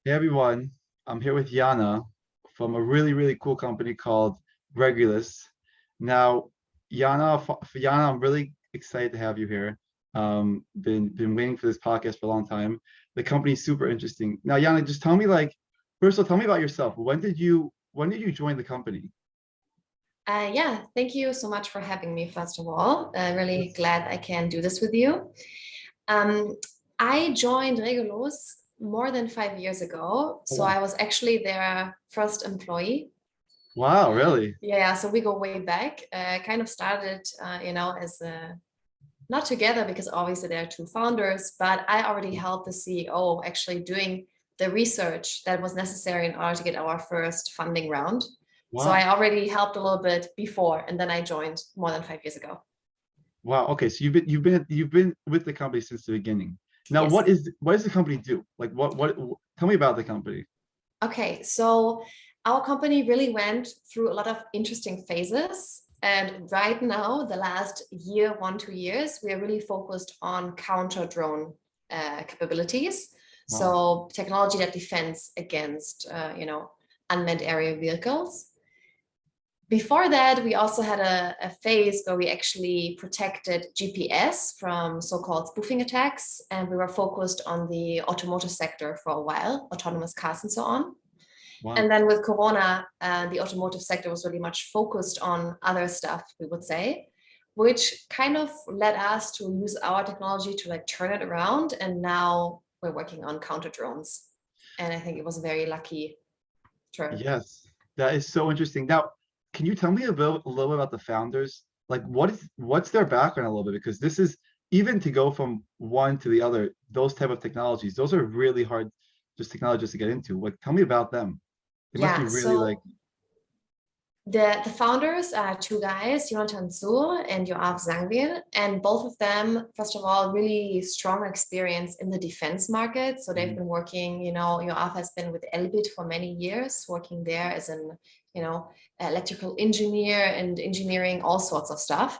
Hey everyone, I'm here with Yana from a really cool company called Regulus. Now, Yana, I'm really excited to have you here. Been waiting for this podcast for a long time. The company's super interesting. Now, Yana, just tell me first of all, tell me about yourself. When did you join the company? Yeah, thank you so much for having me, first of all. Really Yes. glad I can do this with you. Um, I joined Regulus more than 5 years ago. Oh, So wow. I was actually their first employee. Wow, really? Yeah, so we go way back. Kind of started, as not together because obviously there are two founders, but I already helped the CEO actually doing the research that was necessary in order to get our first funding round. So I Wow. already helped a little bit before, and then I joined more than 5 years ago. Wow. Okay, so you've been with the company since the beginning. Now, Yes. what does the company do? Tell me about the company. Okay, so our company really went through a lot of interesting phases. And right now, the last year, 1, 2 years, we are really focused on counter drone capabilities. Wow. So technology that defends against, unmanned aerial vehicles. Before that, we also had a phase where we actually protected GPS from so-called spoofing attacks, and we were focused on the automotive sector for a while, autonomous cars and so on. And Wow. then with Corona, the automotive sector was really much focused on other stuff, we would say, which kind of led us to use our technology to like turn it around. And now we're working on counter drones. And I think it was a very lucky turn. Yes, that is so interesting. Now, can you tell me a little bit about the founders? Like, what's their background a little bit? Because this is even to go from one to the other, those type of technologies, those are really hard just technologies to get into. Like, tell me about them. They must be Yeah, really like, so the founders are two guys, Jonathan Zur and Yoav Zangwir, and both of them, first of all, really strong experience in the defense market. So they've mhm, been working, Yoav has been with Elbit for many years, working there as an, you know, electrical engineer and engineering all sorts of stuff.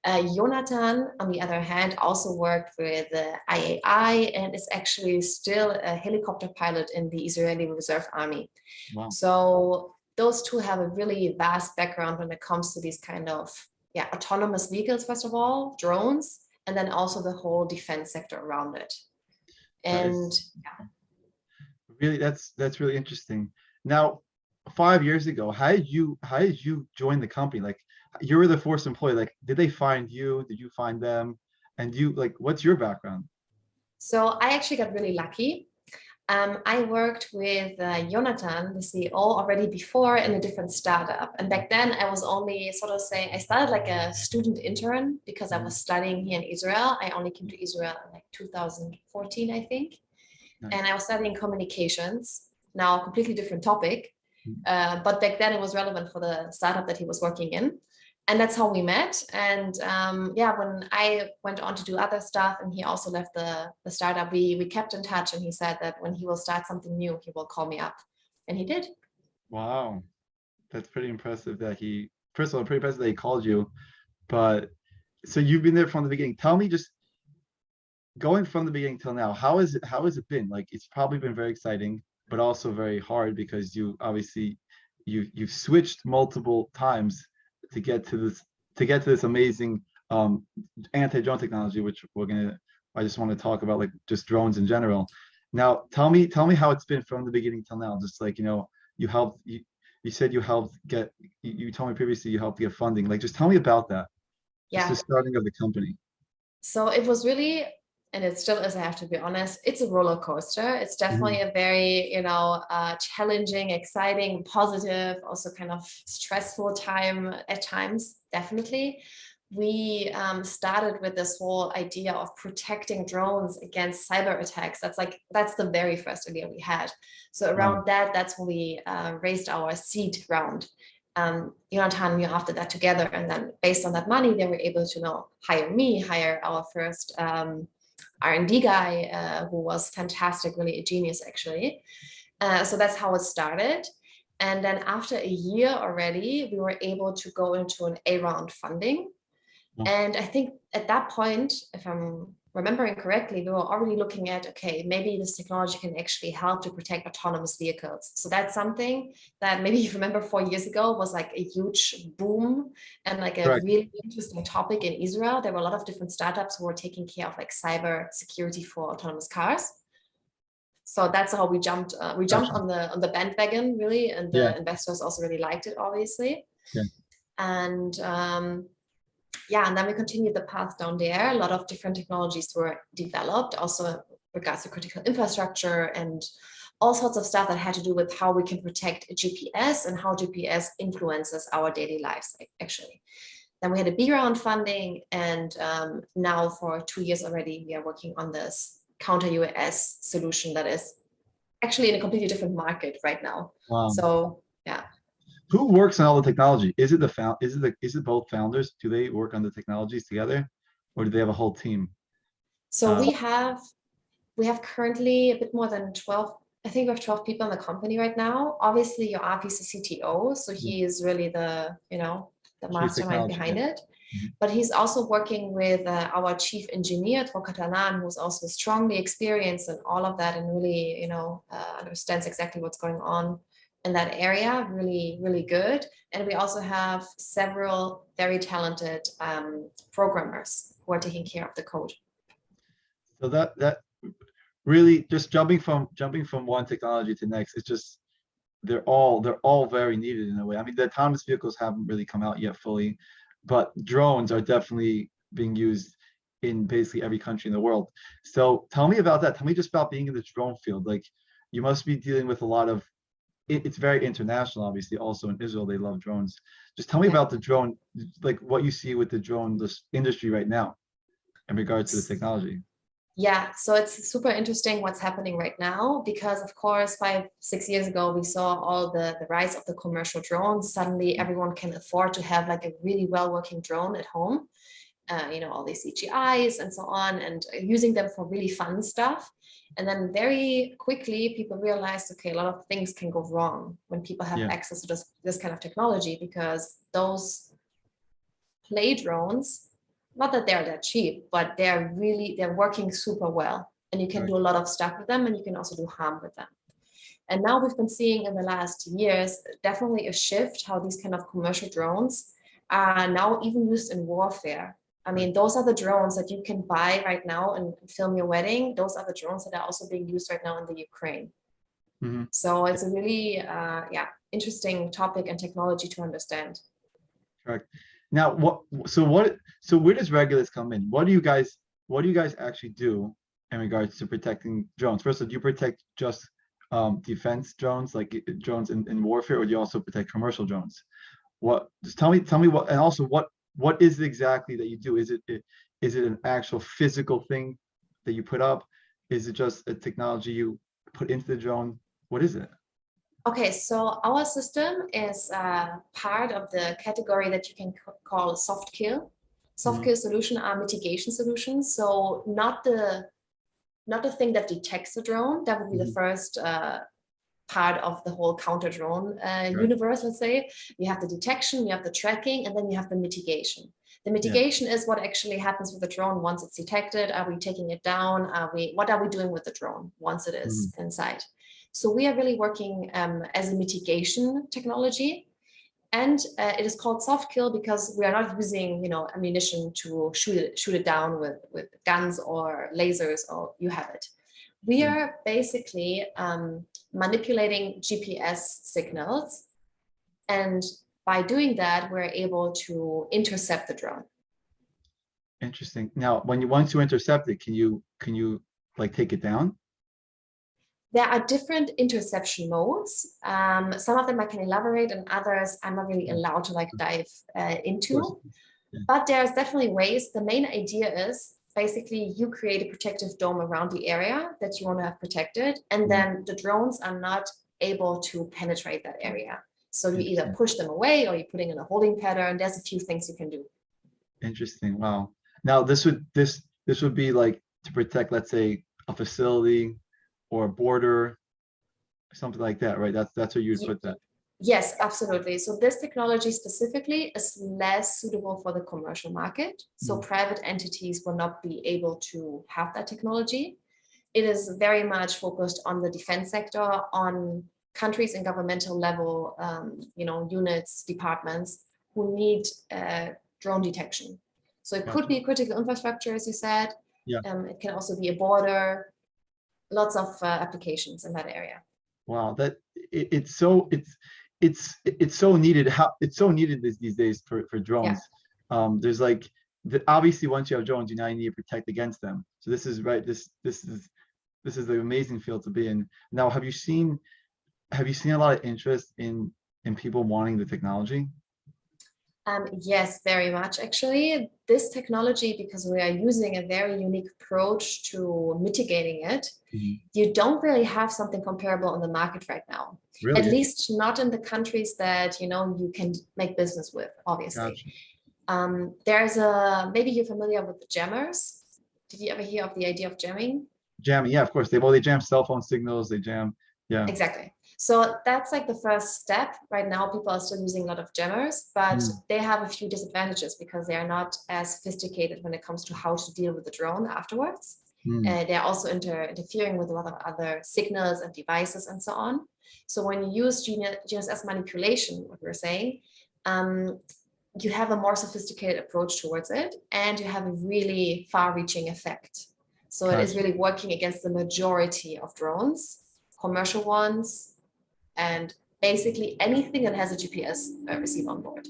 Jonathan, on the other hand, also worked with the IAI and is actually still a helicopter pilot in the Israeli Reserve Army. wow. So those two have a really vast background when it comes to these kind of autonomous vehicles, first of all, drones, and then also the whole defense sector around it. That And is really that's really interesting. Now, 5 years ago, how did you join the company? Like, you were the first employee. Like, did they find you? Did you find them? And you like, what's your background? so I actually got really lucky. I worked with Jonathan, the CEO, already before in a different startup. And back then, I was only sort of saying, I started like a student intern because I Mhm. was studying here in Israel. I only came to Israel in like 2014, I think. And Nice. I was studying communications, now a completely different topic. Mhm. But back then it was relevant for the startup that he was working in. And that's how we met. And when I went on to do other stuff and he also left the startup, we kept in touch. And he said that when he will start something new, he will call me up. And he did. Wow, that's pretty impressive that first of all, pretty impressive that he called you. But so you've been there from the beginning. Tell me just going from the beginning till now, how has it been? Like, it's probably been very exciting, but also very hard because you've switched multiple times to get to this amazing um anti-drone technology, which I just want to talk about, like, just drones in general. Now, tell me how it's been from the beginning till now. Just like, you helped you said you helped get you told me previously you helped get funding. Like, just tell me about that. Just the Yeah. starting of the company. So it was really, and it still is, I have to be honest, it's a roller coaster. It's definitely Mhm. a very, challenging, exciting, positive, also kind of stressful time at times, definitely. We started with this whole idea of protecting drones against cyber attacks. That's the very first idea we had. So Wow. around that, that's when we raised our seed round. Jonathan and me after that together. And then based on that money, they were able to hire me, hire our first R&D guy, who was fantastic, really a genius actually. So that's how it started. And then after a year already, we were able to go into an A round funding. Wow. And I think at that point, if I'm remembering correctly, we were already looking at, okay, maybe this technology can actually help to protect autonomous vehicles. So that's something that maybe you remember 4 years ago was like a huge boom and like a Correct. really interesting topic in Israel. There were a lot of different startups who were taking care of like cyber security for autonomous cars. So that's how we jumped. We jumped Gotcha. on the bandwagon really, and Yeah. the investors also really liked it, obviously. Yeah. And yeah, and then we continued the path down there. A lot of different technologies were developed, also in regards to critical infrastructure and all sorts of stuff that had to do with how we can protect GPS and how GPS influences our daily lives, actually. Then we had a B round funding, and now for 2 years already, we are working on this counter UAS solution that is actually in a completely different market right now. Wow. So yeah. Who works on all the technology? Is it the found? Is it both founders? Do they work on the technologies together, or do they have a whole team? So Um, we have currently a bit more than 12. I think we have 12 people in the company right now. Obviously, Yoav is the CTO, so yeah, he is really the the chief mastermind technology. Yeah. behind it. Mhm. But he's also working with our chief engineer, Katanan, who's also strongly experienced in all of that and really, understands exactly what's going on in that area. Really, really good. And we also have several very talented programmers who are taking care of the code. So that really just jumping from one technology to next. It's just they're all very needed in a way. I mean, the autonomous vehicles haven't really come out yet fully, but drones are definitely being used in basically every country in the world. So tell me about that. Tell me just about being in the drone field. Like you must be dealing with a lot of it's very international, obviously. Also in Israel, they love drones. Just tell me Yeah. about the drone, like what you see with the drone this industry right now in regards to the technology. Yeah, so it's super interesting what's happening right now because, of course, 5, 6 years ago, we saw all the rise of the commercial drones. Suddenly, everyone can afford to have like a really well working drone at home, all these CGIs and so on, and using them for really fun stuff. And then very quickly, people realized, okay, a lot of things can go wrong when people have Yeah, access to this kind of technology because those play drones, not that they're that cheap, but they're working super well. And you can right. do a lot of stuff with them and you can also do harm with them. And now we've been seeing in the last years definitely a shift how these kind of commercial drones are now even used in warfare. I Right. mean, those are the drones that you can buy right now and film your wedding. Those are the drones that are also being used right now in the Ukraine. Mm-hmm. So it's a really, interesting topic and technology to understand. Correct. Now, so where does Regulus come in? What do you guys actually do in regards to protecting drones? First, do you protect just defense drones, like drones in warfare, or do you also protect commercial drones? Just tell me what, and also what is it exactly that you do? Is it an actual physical thing that you put up? Is it just a technology you put into the drone? What is it? Okay, so our system is part of the category that you can call soft kill. Soft Mhm. kill solution are mitigation solutions. So not the thing that detects the drone. That would be the Mhm. first part of the whole counter drone Right. universe. Let's say you have the detection, you have the tracking, and then you have the mitigation. The Yeah. mitigation is what actually happens with the drone once it's detected. Are we taking it down? What are we doing with the drone once it Mhm. is inside? So we are really working as a mitigation technology. And it is called soft kill because we are not using, ammunition to shoot it down with guns or lasers, or you have it. We Yeah. are basically manipulating GPS signals, and by doing that, we're able to intercept the drone. Interesting. Now, once you intercept it, can you like take it down? There are different interception modes. Some of them I can elaborate, and others I'm not really Yeah, allowed to like dive of course. into. Yeah. But there's definitely ways. The main idea is basically you create a protective dome around the area that you want to have protected, and Mhm. then the drones are not able to penetrate that area. So you either Interesting. push them away or you're putting in a holding pattern. There's a few things you can do. Interesting. Wow. Now this would be like to protect, let's say, a facility or a border, something like that, right? That's where you'd put that. Yes, absolutely. So this technology specifically is less suitable for the commercial market. So Mm. private entities will not be able to have that technology. It is very much focused on the defense sector, on countries and governmental level, units, departments who need drone detection. So it could Gotcha. be critical infrastructure, as you said. Yeah. It can also be a border, lots of applications in that area. Wow. It's so needed. How it's so needed these days for Yeah. drones. There's like obviously once you have drones, you now need to protect against them. So this is right. This is the amazing field to be in. Now, have you seen a lot of interest in people wanting the technology? Yes, very much actually. This technology, because we are using a very unique approach to mitigating it, Mhm. you don't really have something comparable on the market right now. At Really? least not in the countries that you can make business with, obviously. Gotcha. There's a, maybe you're familiar with the jammers. Did you ever hear of the idea of jamming? Jamming, yeah, of course. They jam cell phone signals. They jam, yeah. Exactly. So that's like the first step. Right now, people are still using a lot of jammers, but Mm, they have a few disadvantages because they are not as sophisticated when it comes to how to deal with the drone afterwards. mm, They're also interfering with a lot of other signals and devices and so on. So when you use GNSS manipulation, what we're saying, um, you have a more sophisticated approach towards it, and you have a really far-reaching effect. So it is gotcha. really working against the majority of drones, commercial ones, and basically anything that has a GPS receiver on board.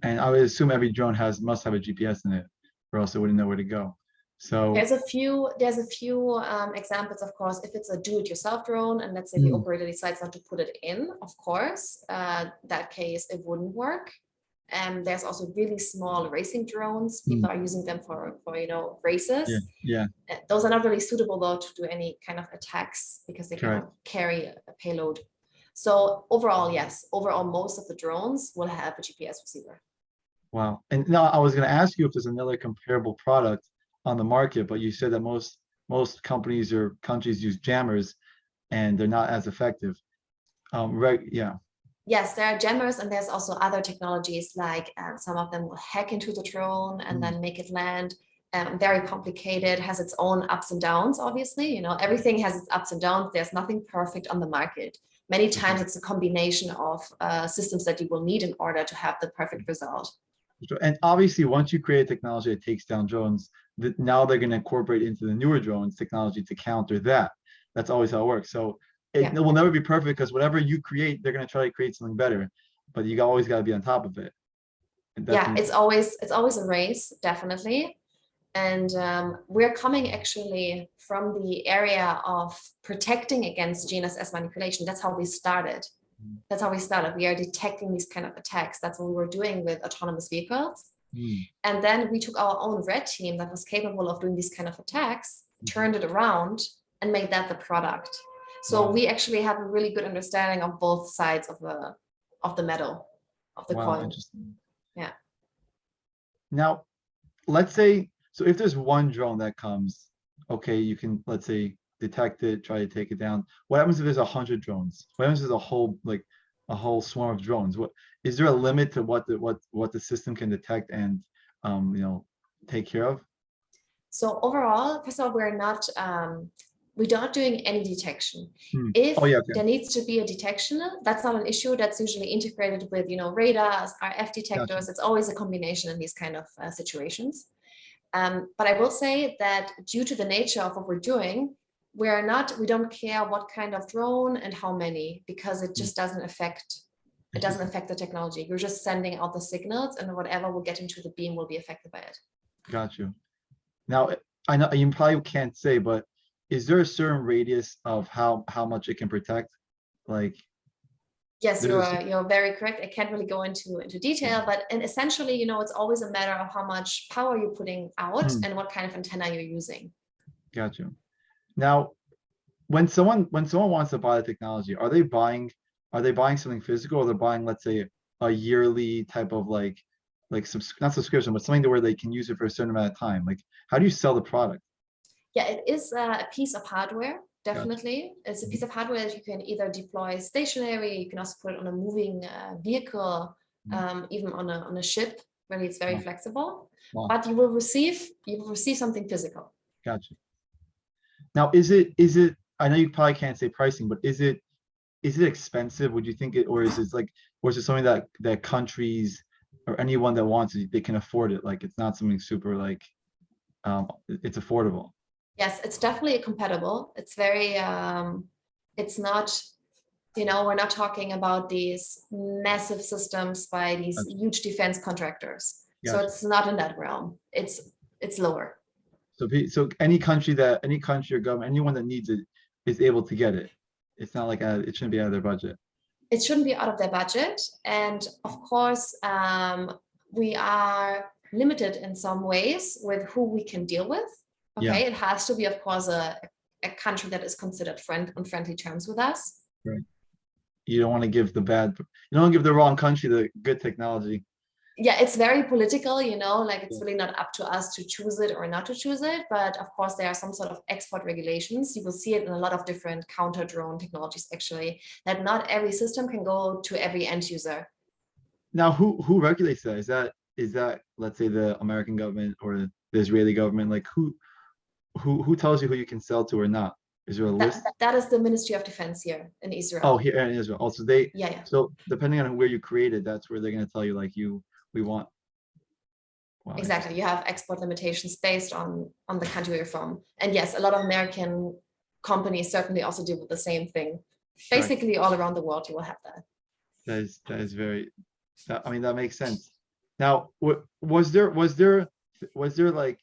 And I would assume every drone must have a GPS in it, or else it wouldn't know where to go. So, There's a few examples, of course. If it's a do-it-yourself drone, and let's say the mm, operator decides not to put it in, of course, that case it wouldn't work. And there's also really small racing drones. mm, People are using them for yeah, races. yeah, Those are not really suitable though to do any kind of attacks because they correct. cannot carry a payload. So overall, yes, overall, most of the drones will have a GPS receiver. Wow. And now I was going to ask you if there's another comparable product on the market, but you said that most companies or countries use jammers and they're not as effective. Right. Yeah. Yes, there are jammers, and there's also other technologies like some of them will hack into the drone and Mm, then make it land. Very complicated, has its own ups and downs, obviously. Everything has its ups and downs. There's nothing perfect on the market. Many for times sure. it's a combination of systems that you will need in order to have the perfect result. For sure. And obviously, once you create technology that takes down drones, now they're going to incorporate into the newer drones technology to counter that. That's always how it works. So it Yeah. will never be perfect because whatever you create, they're going to try to create something better. But you always got to be on top of it. And that's Yeah, an it's always a race, definitely. And we're coming actually from the area of protecting against GNSS manipulation. That's how we started. That's how we started. We are detecting these kind of attacks. That's what we were doing with autonomous vehicles. mm, And then we took our own red team that was capable of doing these kind of attacks, mhm. turned it around, and made that the product. So Wow. we actually have a really good understanding of both sides of the metal, of the Wow. coin. Interesting. Yeah. Now, let's say, so if there's one drone that comes, okay, you can, let's say, detect it, try to take it down. What happens if there's 100 drones? What happens if there's a whole swarm of drones? What is there a limit to what the system can detect and um, you know, take care of? So overall, first of all, we're not doing any detection. Hmm. Oh If yeah, okay. there needs to be a detection, that's not an issue. That's usually integrated with, radars, RF Gotcha. detectors. It's always a combination in these kind of situations. But I will say that due to the nature of what we're doing, we don't care what kind of drone and how many, because it Hmm. just doesn't Interesting. affect the technology. You're just sending out the signals, and whatever will get into the beam will be affected by it. Got you. Now, I know you probably can't say, but is there a certain radius of how much it can protect? Like, Yes, there's a you're very correct. I can't really go into detail, but and essentially, it's always a matter of how much power you're putting out hmm, and what kind of antenna you're using. got you. Now, when someone wants to buy the technology, are they buying something physical, or they're buying, let's say, a yearly type of not subscription, but something to where they can use it for a certain amount of time? Like, how do you sell the product? Yeah, it is a piece of hardware, Gotcha. definitely. It's a Mhm. piece of hardware that you can either deploy stationary, you can also put it on a moving vehicle, Mhm. even on a ship, where it's very Wow. flexible. Wow. But you will receive something physical. Gotcha. Now, is it, I know you probably can't say pricing, but is it expensive? Would you think it, or is it like, or is it something that countries or anyone that wants it, they can afford it? Like it's not something super like it's affordable. Yes, it's definitely compatible. It's very, it's not, we're not talking about these massive systems by these Gotcha. huge defense contractors. So Gotcha. it's not in that realm. It's lower. So any country or government, anyone that needs it is able to get it. It's not like it shouldn't be out of their budget. It shouldn't be out of their budget. And of course, we are limited in some ways with who we can deal with. Yeah, Okay, it has to be, of course, a country that is considered on friendly terms with us. right. You don't want to give you don't want to give the wrong country the good technology. Yeah, it's very political, like it's Yeah. really not up to us to choose it or not to choose it. But of course, there are some sort of export regulations. You will see it in a lot of different counter drone technologies, actually, that not every system can go to every end user. Now, who regulates that? Is that let's say the American government or the Israeli government? Like who tells you who you can sell to or not? Is there a list? That is the Ministry of Defense here in Oh, Israel. here in Israel. Also, Yeah, yeah. so depending on where you created, that's where they're gonna tell you like we want. Wow, Exactly. interesting. You have export limitations based on the country you're from. And yes, a lot of American companies certainly also deal with the same thing. Gotcha. Basically, all around the world, you will have that. That is very. I mean, that makes sense. Now, was there like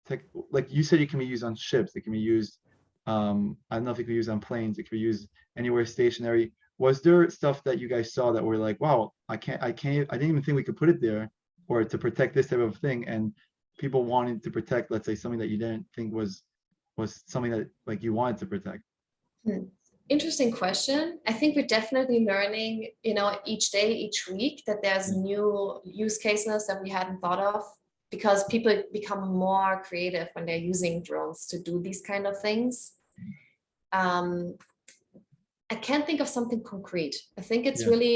tech, like you said, it can be used on ships. It can be used. I don't know if it can be used on planes. It can be used anywhere stationary. Was there stuff that you guys saw that were like, wow, I didn't even think we could put it there, or to protect this type of thing, and people wanted to protect, let's say, something that you didn't think was something that like you wanted to protect. Hmm. Interesting question. I think we're definitely learning, each day, each week, that there's Yeah. new use cases that we hadn't thought of, because people become more creative when they're using drones to do these kind of things. Um, I can't think of something concrete. I think it's Yeah. really,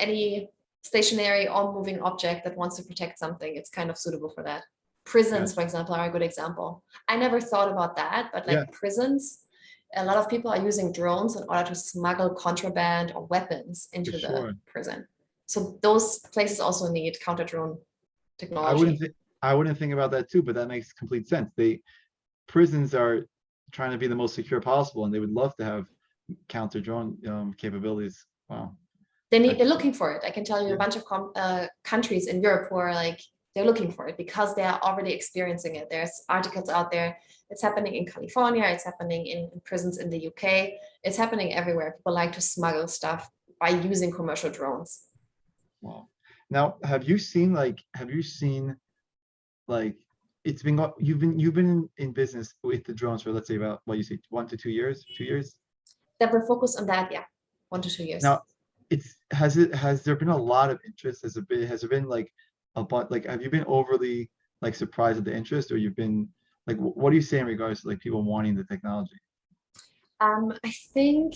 any stationary or moving object that wants to protect something, it's kind of suitable for that. Prisons, for Gotcha. example, are a good example. I never thought about that, but Yeah, like prisons, a lot of people are using drones in order to smuggle contraband or weapons for into the sure. prison. So those places also need counter drone I wouldn't technology. think I wouldn't think about that too, but that makes complete sense. Prisons are trying to be the most secure possible, and they would love to have counter drone capabilities. Wow, They're that's looking for it. I can tell you a yeah, bunch of countries in Europe who are like, they're looking for it because they are already experiencing it. There's articles out there. It's happening in California. It's happening in prisons in the UK. It's happening everywhere. People like to smuggle stuff by using commercial drones. wow. Now, have you seen like you've been in business with the drones for let's say about what you say 1 to 2 years, 2 years. That we're focused on that, yeah, 1 to 2 years. Now, has there been a lot of interest? Has there been like a but like have you been overly like surprised at the interest, or you've been like what do you say in regards to like people wanting the technology? I think,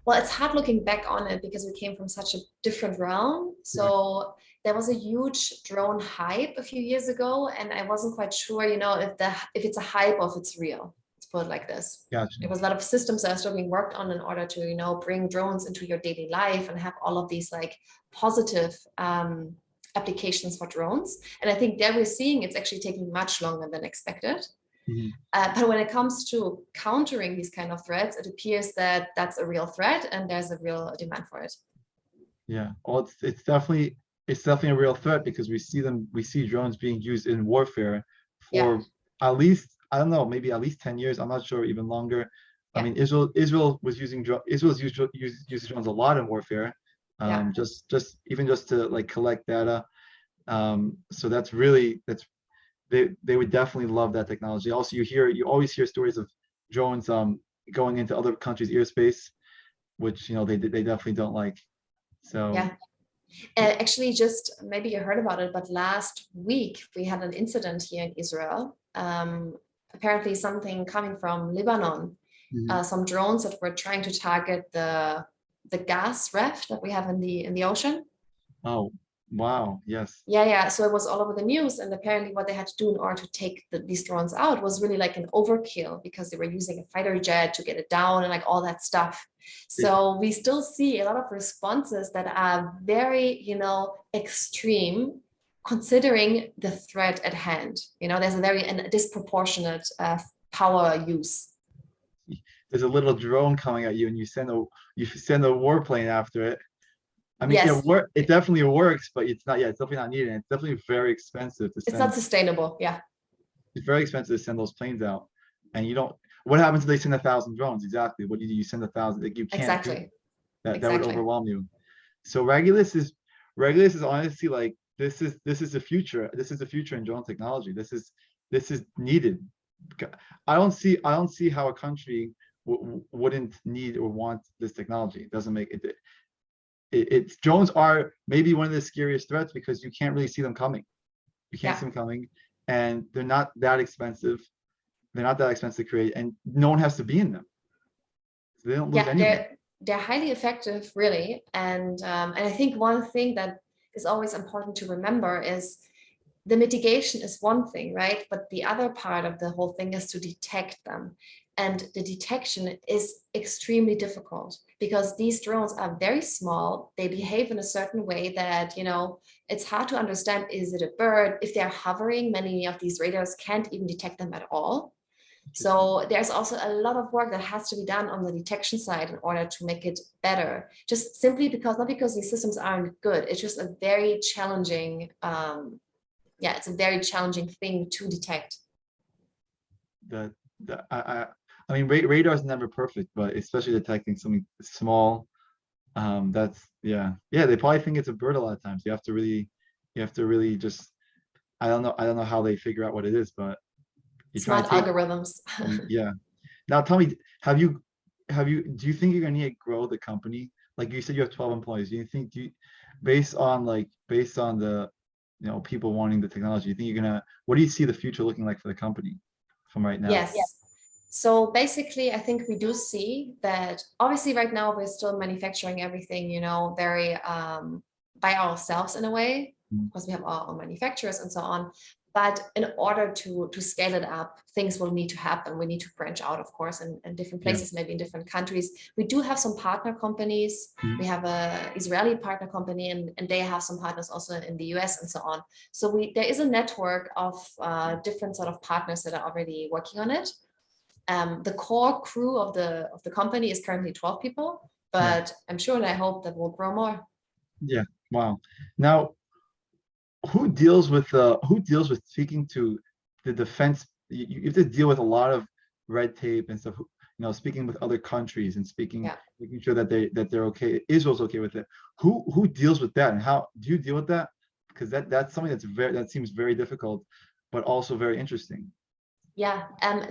well, it's hard looking back on it because we came from such a different realm. Right. So there was a huge drone hype a few years ago, and I wasn't quite sure, if it's a hype or if it's real. Let's put it like this. Gotcha. There was a lot of systems that are still being worked on in order to, bring drones into your daily life and have all of these like positive applications for drones. And I think there we're seeing it's actually taking much longer than expected. Mhm. But when it comes to countering these kind of threats, it appears that that's a real threat and there's a real demand for it. Yeah. Well, it's definitely a real threat because we see drones being used in warfare Yeah, for at least, I don't know, maybe at least 10 years. I'm not sure, even longer. I yeah, mean, Israel's used drones a lot in warfare. yeah, Just even just to like collect data. So they would definitely love that technology. Also, you always hear stories of drones going into other countries' airspace, which they definitely don't like. So yeah. Actually, just maybe you heard about it, but last week we had an incident here in Israel. apparently something coming from Lebanon, Mhm. some drones that were trying to target the gas raft that we have in the ocean. Oh, wow. Yes. Yeah. So it was all over the news, and apparently what they had to do in order to take these drones out was really like an overkill because they were using a fighter jet to get it down and like all that stuff. It, So we still see a lot of responses that are very, extreme considering the threat at hand. There's a very disproportionate power use. there's a little drone coming at you, and you send a warplane after it. I mean, Yes, it definitely works, but it's not. Yeah, it's definitely not needed. And it's definitely very expensive to it's send. not sustainable. Yeah, It's very expensive to send those planes out, and you don't. What happens if they send 1,000 drones? Exactly. What do you do? You send 1,000. Like, you can't do exactly. that. That would Exactly. overwhelm you. So Regulus is honestly like this is the future. This is the future in drone technology. This is needed. I don't see how a country wouldn't need or want this technology. It doesn't make it. It's drones are maybe one of the scariest threats because you can't really see them coming. You can't Yeah. see them coming, and they're not that expensive. They're not that expensive to create, and no one has to be in them. So they don't lose Yeah, anyone. they're highly effective, really. And I think one thing that is always important to remember is the mitigation is one thing, right? But the other part of the whole thing is to detect them. And the detection is extremely difficult because these drones are very small. They behave in a certain way that, it's hard to understand, is it a bird? If they're hovering, many of these radars can't even detect them at all. Interesting. So there's also a lot of work that has to be done on the detection side in order to make it better. Just simply because, not because these systems aren't good, it's just a very challenging, it's a very challenging thing to detect. The I mean, radar is never perfect, but especially detecting something small. That's yeah. They probably think it's a bird a lot of times. You have to really just. I don't know how they figure out what it is, but you try Smart and take. algorithms. Yeah. Now tell me, do you think you're gonna need to grow the company? Like you said, you have 12 employees. Based on the, people wanting the technology, you think what do you see the future looking like for the company from right now? Yes. So basically, I think we do see that obviously right now we're still manufacturing everything, very by ourselves in a way, Mhm. because we have our own manufacturers and so on. But in order to scale it up, things will need to happen. We need to branch out, of course, in different Yeah. places, maybe in different countries. We do have some partner companies. We Mhm. have a Israeli partner company, and they have some partners also in the US and so on. So there is a network of different sort of partners that are already working on it. The core crew of the company is currently 12 people, Right. but I'm sure and I hope that we'll grow more. Yeah. Wow. Now, who deals with speaking to the defense? You have to deal with a lot of red tape and stuff. Speaking with other countries and Yeah. making sure that they're okay. Israel's okay with it. Who deals with that, and how do you deal with that? Because that's something that seems very difficult, but also very interesting. Yeah,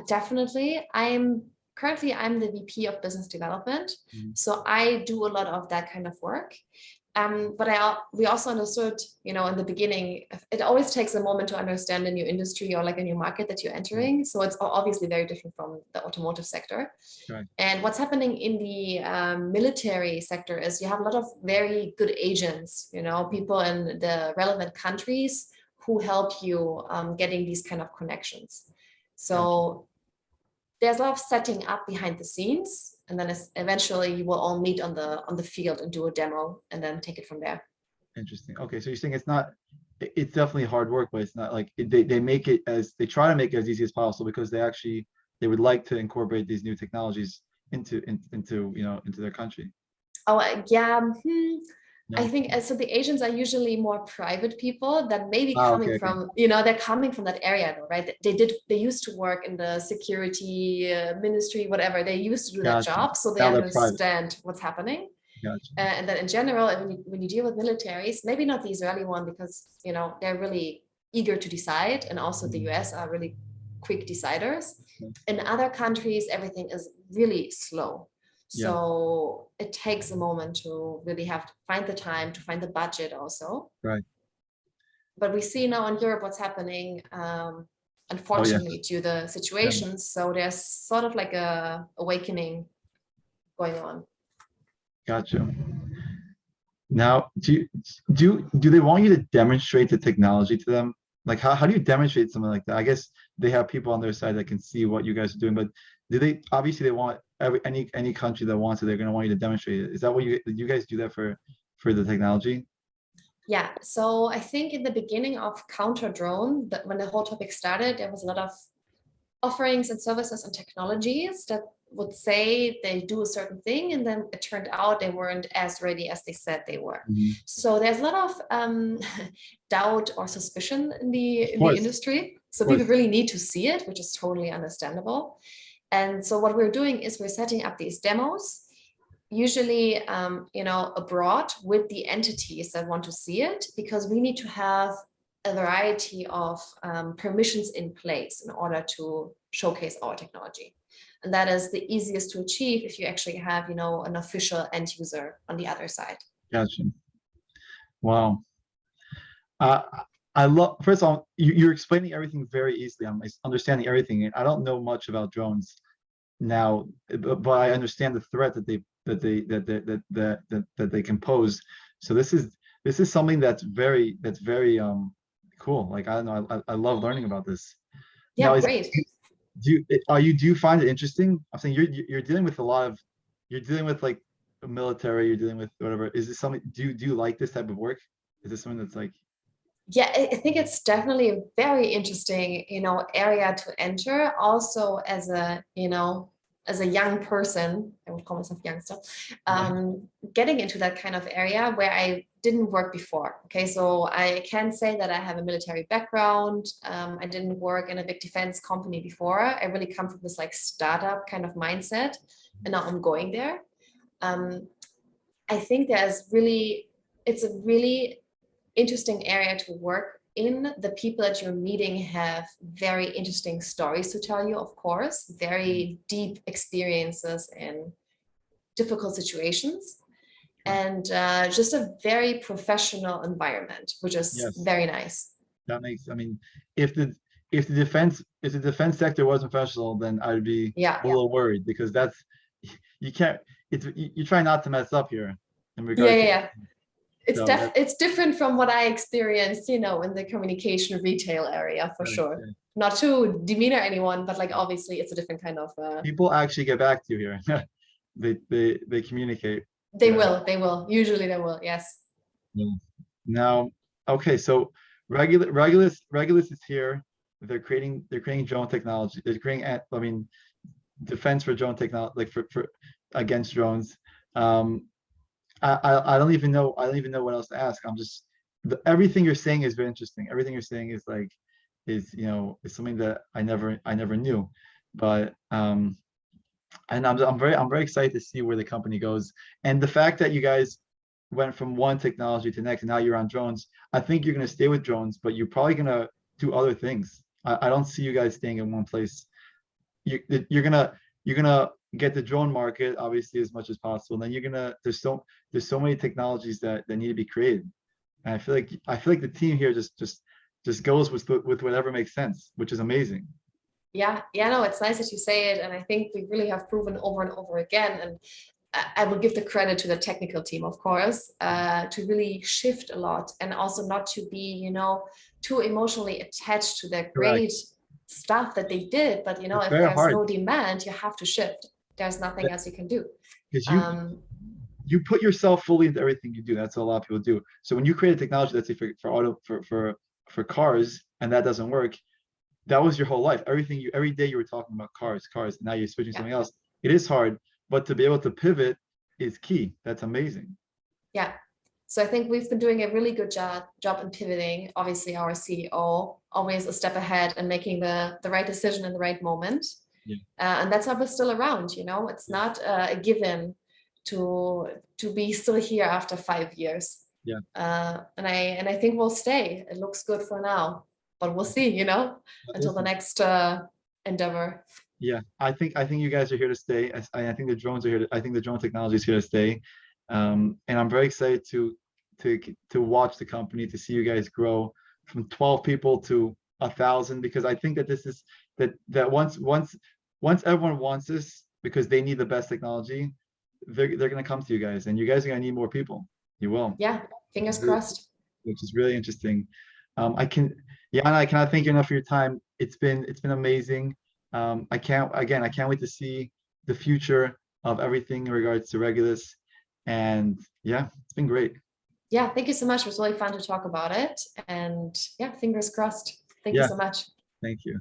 definitely. I'm the VP of business development, Mhm. so I do a lot of that kind of work. But we also understood, in the beginning, it always takes a moment to understand a new industry or like a new market that you're Right. entering. So it's obviously very different from the automotive sector. Right. And what's happening in the military sector is you have a lot of very good agents, people in the relevant countries who help you getting these kind of connections. Gotcha. So there's a lot of setting up behind the scenes, and then eventually you will all meet on the field and do a demo, and then take it from there. Interesting. Okay, so you're saying it's definitely hard work, but it's not like they try to make it as easy as possible because they would like to incorporate these new technologies into their country. Oh, yeah. I No. think so. The Asians are usually more private people that maybe Okay, coming okay. from, they're coming from that area though, right? They used to work in the security ministry, whatever. They used to do that Gotcha. job, so they Now they're private. understand what's happening. Gotcha. And then in general, when you deal with militaries, maybe not the Israeli one because they're really eager to decide, and also the Mhm. US are really quick deciders. Okay. In other countries, everything is really slow. Yeah, So it takes a moment to really have to find the time to find the budget also. right. But we see now in Europe what's happening. Oh yeah, unfortunately, to the yeah, situation. So there's sort of like a awakening going on. gotcha. Now, do they want you to demonstrate the technology to them? Like how do you demonstrate something like that? I guess they have people on their side that can see what you guys are doing, but do they obviously they want any country that wants it, they're gonna want you to demonstrate it. Is that what you guys do that for the technology? Yeah, so I think in the beginning of counter drone, that when the whole topic started, there was a lot of offerings and services and technologies that would say they do a certain thing, and then it turned out they weren't as ready as they said they were. Mhm. So there's a lot of doubt or suspicion in Of the course, industry. So of people course. really need to see it, which is totally understandable. And so what we're doing is we're setting up these demos, usually abroad with the entities that want to see it, because we need to have a variety of permissions in place in order to showcase our technology. And that is the easiest to achieve if you actually have, an official end user on the other side. Gotcha. Wow. Uh, I love, first of all, you're explaining everything very easily. I'm understanding everything. And I don't know much about drones now, but I understand the threat that they can pose. So this is something that's very cool. Like I don't know, I love learning about this. Now Yeah, great. do you find it interesting? I'm saying you're dealing with a lot of you're dealing with like a military, you're dealing with whatever. Is this something do you like this type of work? Is this something that's like Yeah, I think it's definitely a very interesting, area to enter. Also, as a young person, I would call myself youngster, yeah, getting into that kind of area where I didn't work before. Okay, so I can say that I have a military background. I didn't work in a big defense company before. I really come from this like startup kind of mindset, and now I'm going there. Um, I think it's a really interesting area to work in. The people that you're meeting have very interesting stories to tell you, of course, very deep experiences in difficult situations, and just a very professional environment, which is yes. very nice. That makes, I mean, if the if the defense sector wasn't professional, then I'd be Yeah. a little worried because that's you can't you try not to mess up here in Yeah, regard yeah, to yeah. so that's It's different from what I experienced, in the communication retail area for right. sure. Yeah. Not to demeanor anyone, but like obviously it's a different kind of People actually get back to you here. They communicate. they Yeah. will, they will. Usually they will, yes. Yeah. Now, okay, so Regulus is here. They're creating drone technology. They're creating I mean defense for drone technology like for against drones. Um I don't even know what else to ask. I'm just everything you're saying is very interesting. Everything you're saying is like is is something that I never knew. But and I'm very excited to see where the company goes. And the fact that you guys went from one technology to the next and now you're on drones, I think you're gonna stay with drones, but you're probably gonna do other things. I don't see you guys staying in one place. You you're gonna get the drone market obviously as much as possible. And then you're gonna there's so many technologies that need to be created. And I feel like the team here just goes with whatever makes sense, which is amazing. Yeah, yeah, no, it's nice that you say it. And I think we really have proven over and over again. And I will give the credit to the technical team, of course, to really shift a lot and also not to be, too emotionally attached to the Correct. great stuff that they did. But, It's if very there's hard no demand, you have to shift. There's nothing else you can do. because Um, you put yourself fully into everything you do. That's what a lot of people do. So when you create a technology, let's say for auto for cars, and that doesn't work, that was your whole life. Every day you were talking about cars. Now you're switching to yeah, something else. It is hard, but to be able to pivot is key. That's amazing. yeah. So I think we've been doing a really good job in pivoting. Obviously, our CEO always a step ahead and making the right decision in the right moment. Yeah, And that's why we're still around. It's yeah, not a given to be still here after 5 years. yeah. And I think we'll stay. It looks good for now, but we'll see. Until the Listen, next endeavor. yeah. I think you guys are here to stay. I think the drones are here. I think the drone technology is here to stay. And I'm very excited to watch the company to see you guys grow from 12 people to 1,000, because I think that this is that once everyone wants this because they need the best technology, they're gonna come to you guys, and you guys are gonna need more people. You will, Yeah, which fingers is really, crossed. interesting. I can, Yana, I cannot thank you enough for your time. It's been amazing. I can't wait to see the future of everything in regards to Regulus. And yeah, it's been great. Yeah, thank you so much. It was really fun to talk about it. And yeah, fingers crossed. Thank you Yeah, so much. thank you.